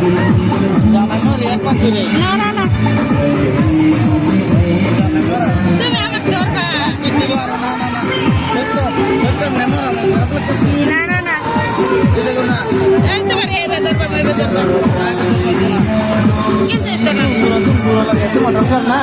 জানানো রে এক পাখি রে না না না তুমি আমাকে ধরবা না না না সত্য সত্য মেমোর আমি খারাপ লাগতেছে না না না এটা না এই তোমার এটা ধরবা মেরে ধরবা কিছু এটা না পুরো লাগে তোমার দরকার না